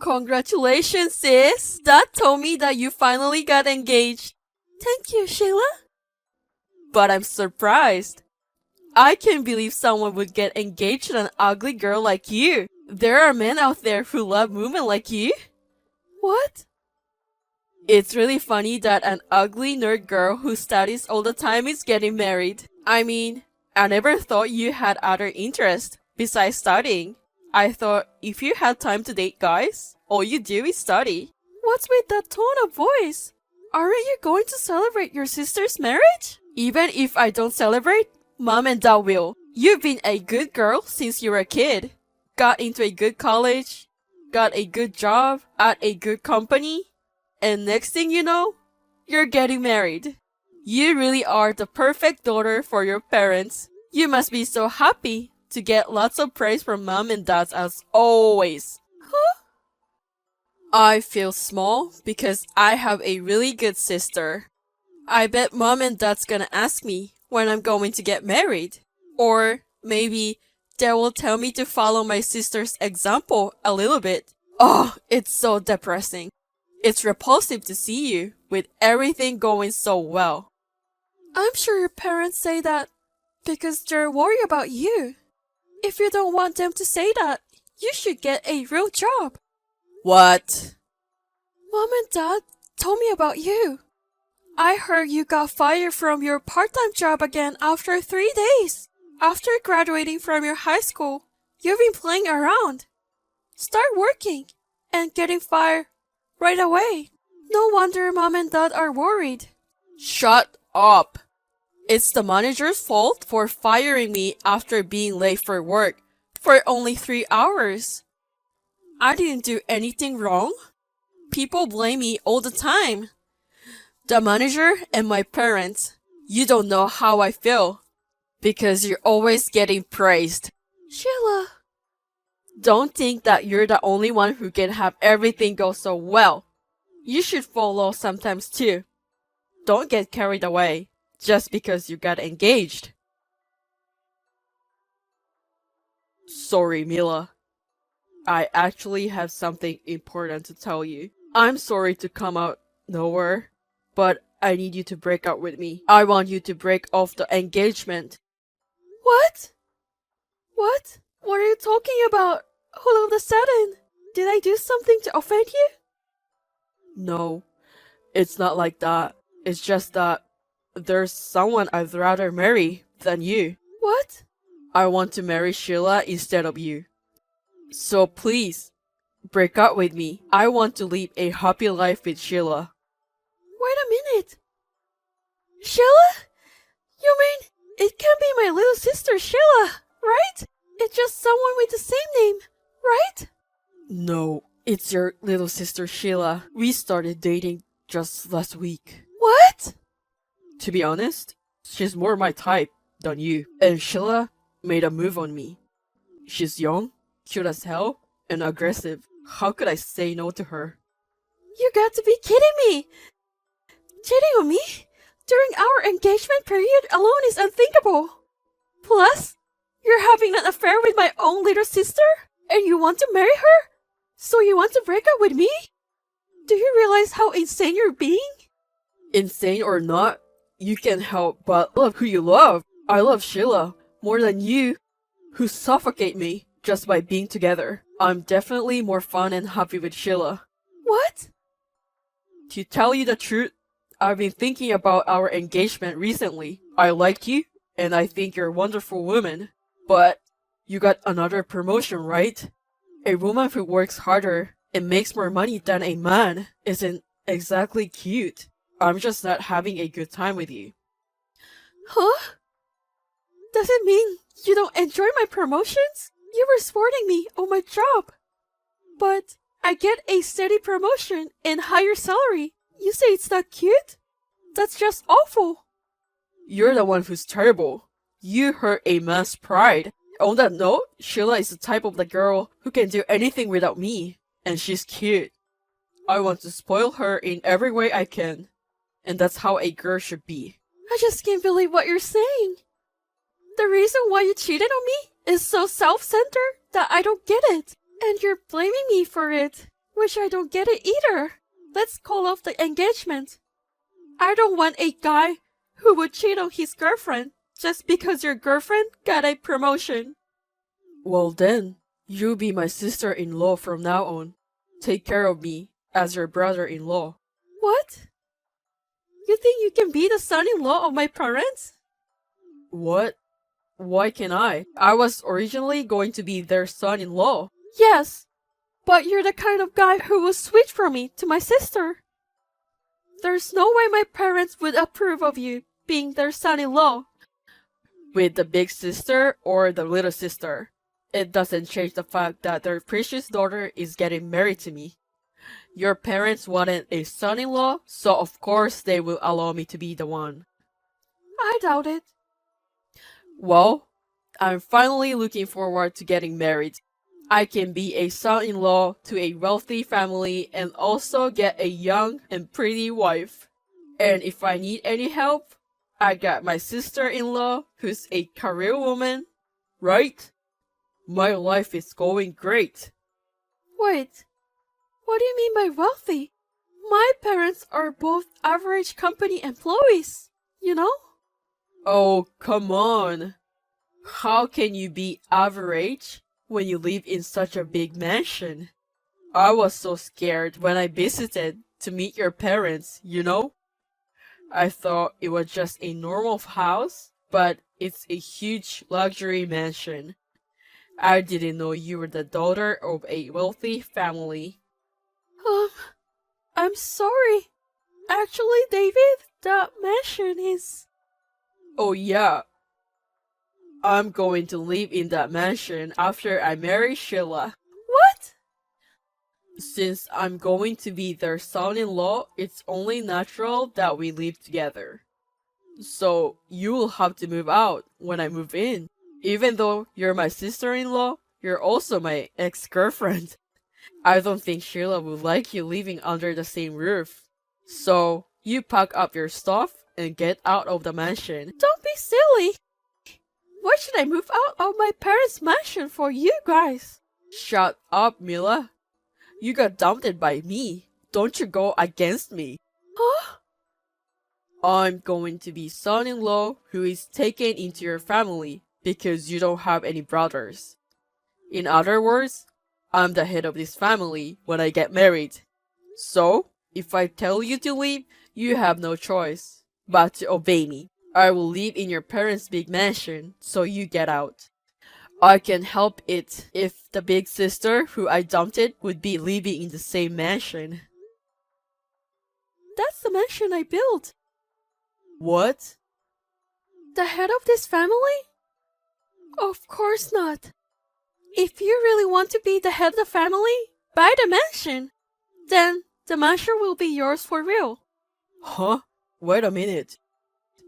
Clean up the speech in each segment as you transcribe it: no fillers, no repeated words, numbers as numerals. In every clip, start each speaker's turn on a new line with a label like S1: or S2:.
S1: Congratulations, sis! Dad told me that you finally got engaged. Thank you, Sheila. But I'm surprised. I can't believe someone would get engaged to an ugly girl like you. There are men out there who love women like you. What? It's really funny that an ugly nerd girl who studies all the time is getting married. I mean, I never thought you had other interests besides studying. I thought if you had time to date guys, all you do is study. What's with that tone of voice? Aren't you going to celebrate your sister's marriage? Even if I don't celebrate, Mom and Dad will. You've been a good girl since you were a kid. Got into a good college, got a good job at a good company, and next thing you know, you're getting married. You really are the perfect daughter for your parents. You must be so happy to get lots of praise from Mom and Dad as always. Huh? I feel small because I have a really good sister. I bet Mom and Dad's gonna ask me when I'm going to get married. Or maybe they will tell me to follow my sister's example a little bit. Oh, it's so depressing. It's repulsive to see you with everything going so well. I'm sure your parents say that because they're worried about you. If you don't want them to say that, you should get a real job. What? Mom and Dad told me about you. I heard you got fired from your part-time job again after 3 days. After graduating from your high school, you've been playing around. Start working and getting fired right away. No wonder Mom and Dad are worried. Shut up. It's the manager's fault for firing me after being late for work for only 3 hours. I didn't do anything wrong. People blame me all the time. The manager and my parents. You don't know how I feel. Because you're always getting praised. Sheila. Don't think that you're the only one who can have everything go so well. You should follow sometimes too. Don't get carried away just because you got engaged. Sorry, Mila. I actually have something important to tell you. I'm sorry to come out nowhere, but I need you to break up with me. I want you to break off the engagement. What? What? What are you talking about? All of a sudden, did I do something to offend you? No, it's not like that. It's just that there's someone I'd rather marry than you. What? I want to marry Sheila instead of you. So please, break up with me. I want to live a happy life with Sheila. Wait a minute. Sheila? You mean it can't be my little sister Sheila, right? It's just someone with the same name, right? No, it's your little sister Sheila. We started dating just last week. What? To be honest, she's more my type than you. And Sheila made a move on me. She's young, cute as hell, and aggressive. How could I say no to her? You got to be kidding me! Cheating on me? During our engagement period alone is unthinkable. Plus, you're having an affair with my own little sister? And you want to marry her? So you want to break up with me? Do you realize how insane you're being? Insane or not, you can't help but love who you love. I love Sheila more than you, who suffocate me just by being together. I'm definitely more fun and happy with Sheila. What? To tell you the truth, I've been thinking about our engagement recently. I like you, and I think you're a wonderful woman. But you got another promotion, right? A woman who works harder and makes more money than a man isn't exactly cute. I'm just not having a good time with you. Huh? Does it mean you don't enjoy my promotions? You were supporting me on my job. But I get a steady promotion and higher salary. You say it's not cute? That's just awful. You're the one who's terrible. You hurt a man's pride. On that note, Sheila is the type of the girl who can do anything without me. And she's cute. I want to spoil her in every way I can. And that's how a girl should be. I just can't believe what you're saying. The reason why you cheated on me is so self-centered that I don't get it. And you're blaming me for it. Which I don't get it either. Let's call off the engagement. I don't want a guy who would cheat on his girlfriend just because your girlfriend got a promotion. Well then, you'll be my sister-in-law from now on. Take care of me as your brother-in-law. What? You think you can be the son-in-law of my parents? What? Why can't I? I was originally going to be their son-in-law. Yes, but you're the kind of guy who will switch from me to my sister. There's no way my parents would approve of you being their son-in-law. With the big sister or the little sister, it doesn't change the fact that their precious daughter is getting married to me. Your parents wanted a son-in-law, so of course they will allow me to be the one. I doubt it. Well, I'm finally looking forward to getting married. I can be a son-in-law to a wealthy family and also get a young and pretty wife. And if I need any help, I got my sister-in-law who's a career woman, right? My life is going great. Wait, what do you mean by wealthy? My parents are both average company employees, you know? Oh, come on. How can you be average when you live in such a big mansion? I was so scared when I visited to meet your parents, you know? I thought it was just a normal house, but it's a huge luxury mansion. I didn't know you were the daughter of a wealthy family. I'm sorry. Actually, David, that mansion is... Oh yeah. I'm going to live in that mansion after I marry Sheila. What? Since I'm going to be their son-in-law, it's only natural that we live together. So you will have to move out when I move in. Even though you're my sister-in-law, you're also my ex-girlfriend. I don't think Sheila would like you living under the same roof. So you pack up your stuff and get out of the mansion. Don't be silly! Why should I move out of my parents' mansion for you guys? Shut up, Mila. You got dumped by me. Don't you go against me. Huh? I'm going to be son-in-law who is taken into your family because you don't have any brothers. In other words, I'm the head of this family when I get married. So, if I tell you to leave, you have no choice but to obey me. I will live in your parents' big mansion, so you get out. I can help it if the big sister who I dumped would be living in the same mansion. That's the mansion I built. What? The head of this family? Of course not. If you really want to be the head of the family, buy the mansion. Then the mansion will be yours for real. Huh? Wait a minute.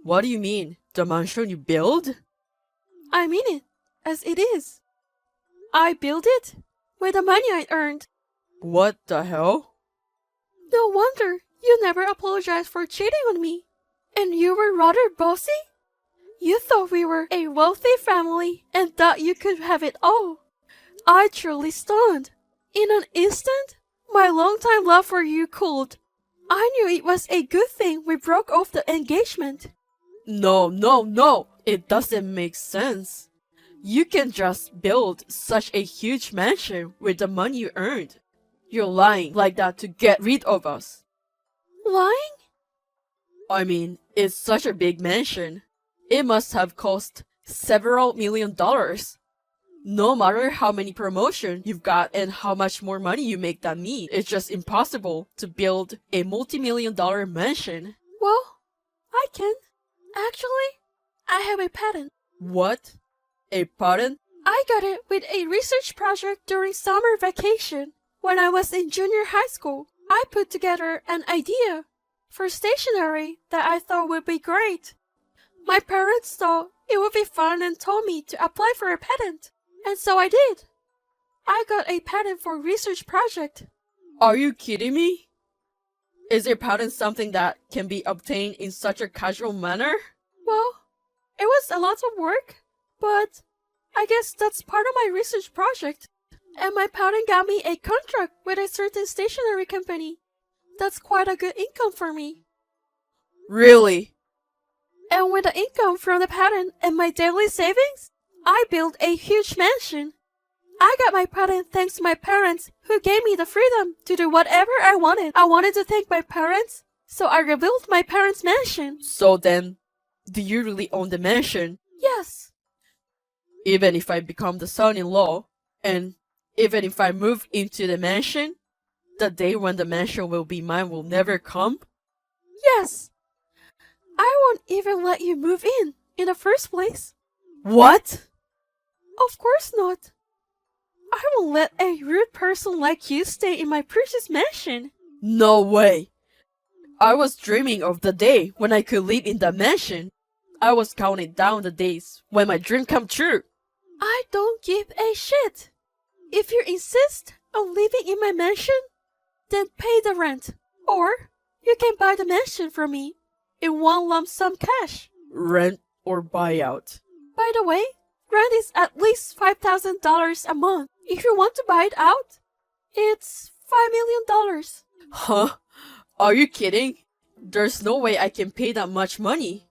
S1: What do you mean? The mansion you build? I mean it, as it is. I built it with the money I earned. What the hell? No wonder you never apologized for cheating on me. And you were rather bossy? You thought we were a wealthy family and thought you could have it all. I truly stunned. In an instant, my long-time love for you cooled. I knew it was a good thing we broke off the engagement. No. It doesn't make sense. You can just build such a huge mansion with the money you earned. You're lying like that to get rid of us. Lying? I mean, it's such a big mansion. It must have cost several $1,000,000. No matter how many promotions you've got and how much more money you make than me, it's just impossible to build a multi-million-dollar mansion. Well, I can. Actually, I have a patent. What? A patent? I got it with a research project during summer vacation when I was in junior high school. I put together an idea for stationery that I thought would be great. My parents thought it would be fun and told me to apply for a patent. And so I did. I got a patent for research project. Are you kidding me? Is a patent something that can be obtained in such a casual manner? Well, it was a lot of work, but I guess that's part of my research project.
S2: And my parent got me a contract with a certain stationery company. That's quite a good income for me.
S1: Really?
S2: And with the income from the patent and my daily savings, I built a huge mansion. I got my patent thanks to my parents who gave me the freedom to do whatever I wanted. I wanted to thank my parents, so I rebuilt my parents' mansion.
S1: So then, do you really own the mansion?
S2: Yes.
S1: Even if I become the son-in-law, and even if I move into the mansion, the day when the mansion will be mine will never come?
S2: Yes. I won't even let you move in the first place.
S1: What?
S2: Of course not. I won't let a rude person like you stay in my precious mansion.
S1: No way. I was dreaming of the day when I could live in the mansion. I was counting down the days when my dream come true.
S2: I don't give a shit. If you insist on living in my mansion, then pay the rent. Or you can buy the mansion from me in one lump sum cash.
S1: Rent or buyout?
S2: By the way, rent is at least $5,000 a month. If you want to buy it out, it's $5 million.
S1: Huh? Are you kidding? There's no way I can pay that much money.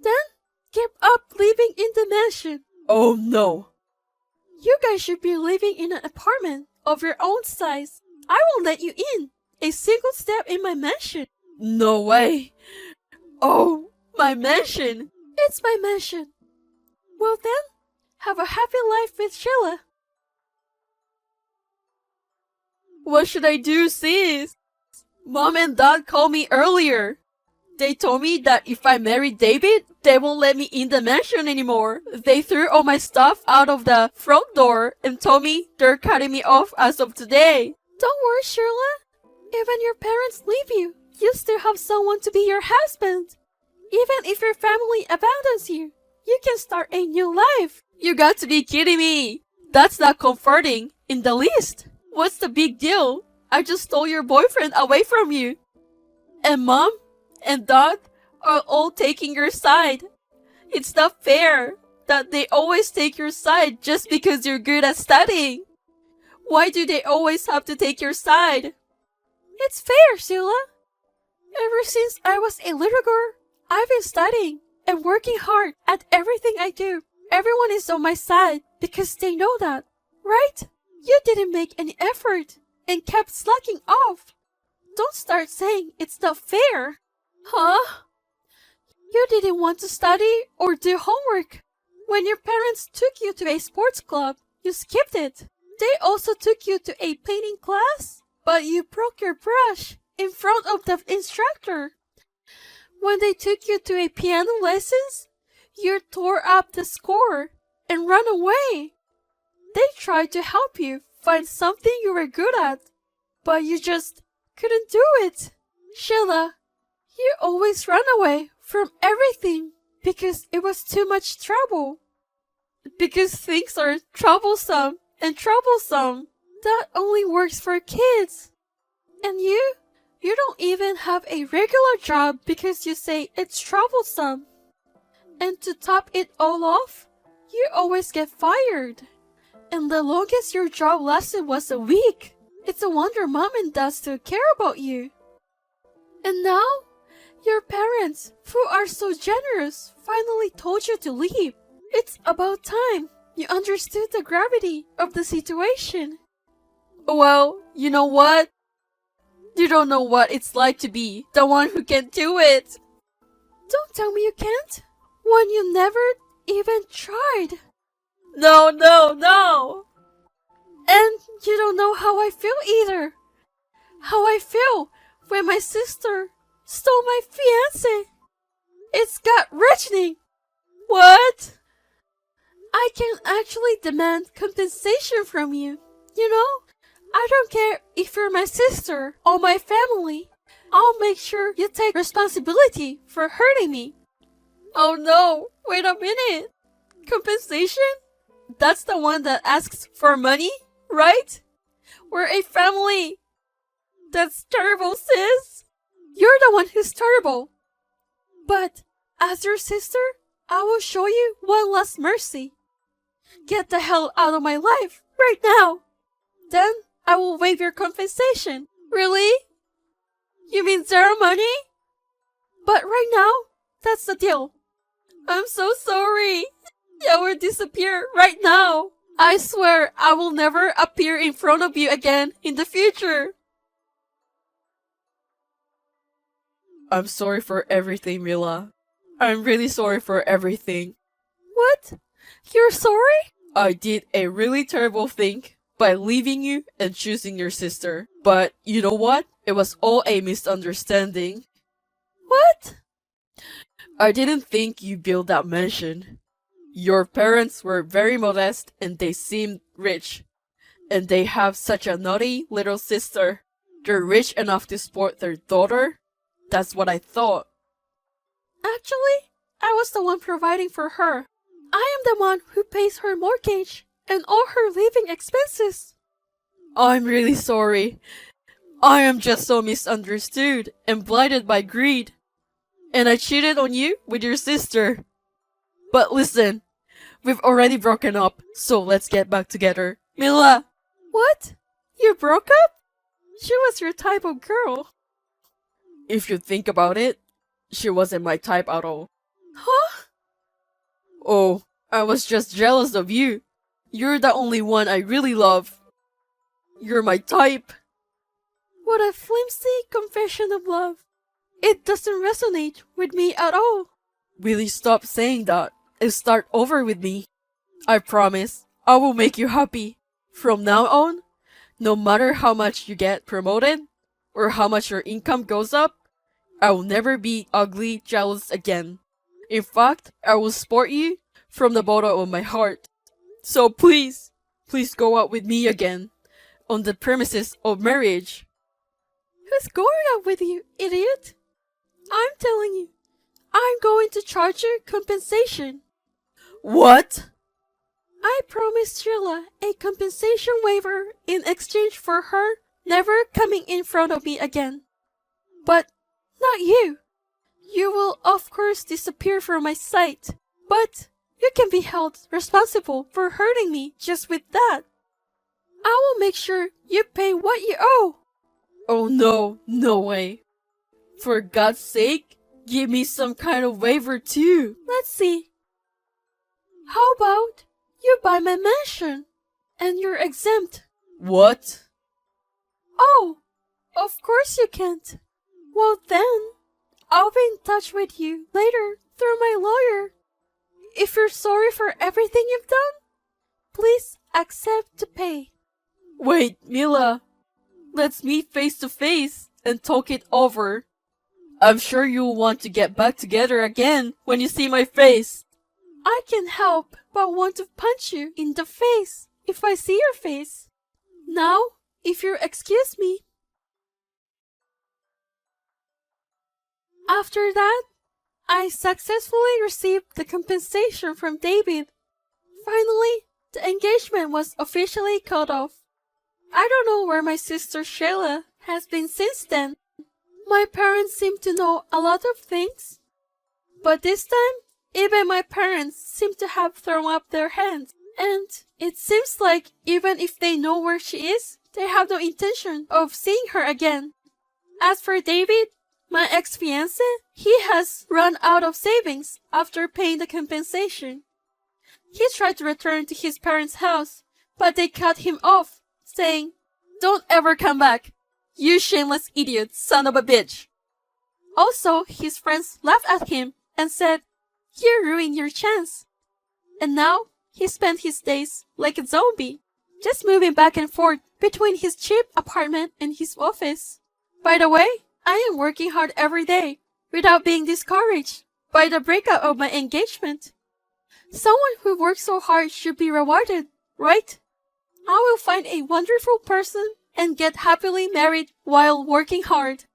S2: Then give up living in the mansion.
S1: Oh no.
S2: You guys should be living in an apartment of your own size. I won't let you in a single step in my mansion.
S1: No way. Oh, my mansion.
S2: It's my mansion. Well then, have a happy life with Sheila.
S1: What should I do, sis? Mom and Dad called me earlier. They told me that if I marry David, they won't let me in the mansion anymore. They threw all my stuff out of the front door and told me they're cutting me off as of today.
S2: Don't worry, Sheila. Even your parents leave you, you still have someone to be your husband. Even if your family abandons you, you can start a new life.
S1: You got to be kidding me. That's not comforting in the least. What's the big deal? I just stole your boyfriend away from you. And Mom and Dad are all taking your side. It's not fair that they always take your side just because you're good at studying. Why do they always have to take your side?
S2: It's fair, Sheila. Ever since I was a little girl, I've been studying and working hard at everything I do. Everyone is on my side because they know that, right? You didn't make any effort and kept slacking off. Don't start saying it's not fair.
S1: Huh?
S2: You didn't want to study or do homework. When your parents took you to a sports club, you skipped it. They also took you to a painting class, but you broke your brush in front of the instructor. When they took you to a piano lessons, you tore up the score and ran away. They tried to help you find something you were good at, but you just couldn't do it. Sheila, you always run away from everything because it was too much trouble.
S1: Because things are troublesome and troublesome.
S2: That only works for kids. And you don't even have a regular job because you say it's troublesome. And to top it all off, you always get fired. And the longest your job lasted was a week. It's a wonder Mom and Dad still care about you. And now, your parents, who are so generous, finally told you to leave. It's about time you understood the gravity of the situation.
S1: Well, you know what? You don't know what it's like to be the one who can do it.
S2: Don't tell me you can't when you never even tried.
S1: No, no, no.
S2: And you don't know how I feel either. How I feel when my sister stole my fiancé. It's gut-wrenching.
S1: What?
S2: I can actually demand compensation from you. You know, I don't care if you're my sister or my family. I'll make sure you take responsibility for hurting me.
S1: Oh no, wait a minute. Compensation? That's the one that asks for money, right? We're a family. That's terrible, sis.
S2: You're the one who's terrible. But as your sister, I will show you one last mercy. Get the hell out of my life right now. Then I will waive your compensation. Really? You mean zero money? But right now, that's the deal. I'm so sorry. I will disappear right now. I swear I will never appear in front of you again in the future.
S1: I'm sorry for everything, Mila. I'm really sorry for everything.
S2: What? You're sorry?
S1: I did a really terrible thing by leaving you and choosing your sister. But you know what? It was all a misunderstanding.
S2: What?
S1: I didn't think you built that mansion. Your parents were very modest and they seemed rich. And they have such a naughty little sister. They're rich enough to support their daughter. That's what I thought.
S2: Actually, I was the one providing for her. I am the one who pays her mortgage and all her living expenses.
S1: I'm really sorry. I am just so misunderstood and blinded by greed. And I cheated on you with your sister. But listen, we've already broken up, so let's get back together. Mila!
S2: What? You broke up? She was your type of girl.
S1: If you think about it, she wasn't my type at all.
S2: Huh?
S1: Oh, I was just jealous of you. You're the only one I really love. You're my type.
S2: What a flimsy confession of love. It doesn't resonate with me at all.
S1: Will you stop saying that and start over with me? I promise I will make you happy. From now on, no matter how much you get promoted or how much your income goes up, I will never be ugly jealous again. In fact, I will support you from the bottom of my heart. So please, please go out with me again on the premises of marriage.
S2: Who's going out with you, idiot? I'm telling you, I'm going to charge you compensation.
S1: What?
S2: I promised Sheila a compensation waiver in exchange for her never coming in front of me again. But not you. You will of course disappear from my sight. But you can be held responsible for hurting me just with that. I will make sure you pay what you owe.
S1: Oh no, no way. For God's sake, give me some kind of waiver too.
S2: Let's see. How about you buy my mansion and you're exempt?
S1: What?
S2: Oh, of course you can't. Well then, I'll be in touch with you later through my lawyer. If you're sorry for everything you've done, please accept to pay.
S1: Wait, Mila. Let's meet face to face and talk it over. I'm sure you'll want to get back together again when you see my face.
S2: I can't help but want to punch you in the face if I see your face. Now, if you'll excuse me. After that, I successfully received the compensation from David. Finally, the engagement was officially cut off. I don't know where my sister Sheila has been since then. My parents seem to know a lot of things. But this time, even my parents seem to have thrown up their hands. And it seems like even if they know where she is, they have no intention of seeing her again. As for David, my ex-fiancé, he has run out of savings after paying the compensation. He tried to return to his parents' house, but they cut him off, saying, "Don't ever come back, you shameless idiot, son of a bitch." Also, his friends laughed at him and said, "You ruined your chance." And now, he spent his days like a zombie, just moving back and forth between his cheap apartment and his office. By the way, I am working hard every day without being discouraged by the breakup of my engagement. Someone who works so hard should be rewarded, right? I will find a wonderful person and get happily married while working hard.